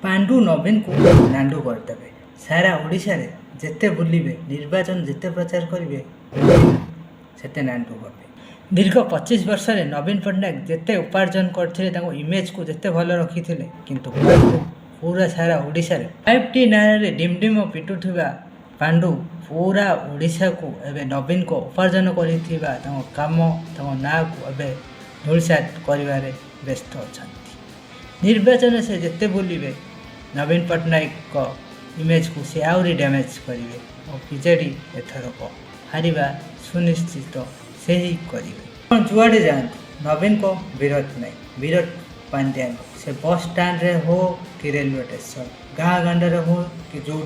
पांडु नवीन को नांडू करदे। सारा ओडिशा रे जेते बुलिबे निर्वाचन जेते प्रचार करेंगे सेते नांडू करबे। दीर्घ 25 वर्ष रे नवीन पट्टनायक जेते उपार्जन करथिले ताको इमेज को जेते भल रखिथिले किंतु पूरा सारा ओडिशा रे 5T नारे रे डिमडिम पिटुथिबा पांडु पूरा ओडिशा को एबे नवीन को उपार्जन करिथिबा ताको काम ताको ना को एबे धूलसात करिवारे व्यस्त अछंती। निर्वाचन से जेते बुलिबे नवीन पट्टनायक को इमेज को से आहरी डैमेज करेंगे और बीजेडी एथरक हारिबा सुनिश्चित से ही करेंगे। जुआड़े जातु नवीन को विरोध नहीं, विरोध पांड्यान से बस स्टैंड रे हो कि रेलवे स्टेशन गाँ गांडे हो कि जो हो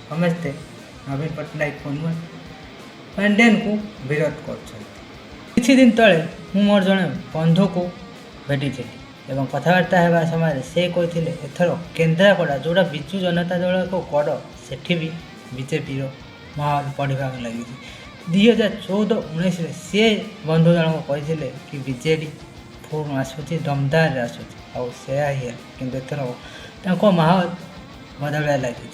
समस्ते नवीन पट्टनायक को नुह पांड्यान को विरोध कर। दिन तले मु मोर जड़े बंधु को भेटी थी एवं कथबार्ता होगा समय से कहते एथर केन्द्रापड़ा जोड़ा विजु जनता दल को गड़ से भी बीजेपी माहौल बढ़ा लगी। 2014-19 सी बंधु जन को कहते कि बीजेडी पूर्ण आसूँ दमदार आसूँ ही कि माहौल बदल लगी।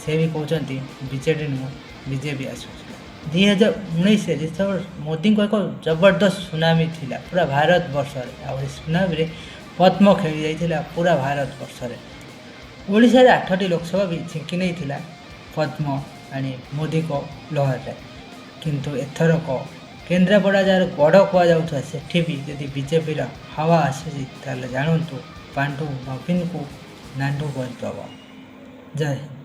से भी कहते बीजेडी नुह बीजेपी आसूँ। 2019 जिते मोदी को एक जबरदस्त सुनामी थिला पूरा भारत वर्ष में सुनामी पद्म खेली जाइथिला पूरा भारत वर्ष में। ओडिशा रे 8टी लोकसभा भी झिंकी नहीं थिला पद्म आनी मोदी को लहर रे किंतु एथरक केन्द्रापड़ा जार गड़ कहुआ सेठी भी यदि बीजेपी हवा आसी ताले जानतु पांडु नवीन को नांडू कर। जय हिंद।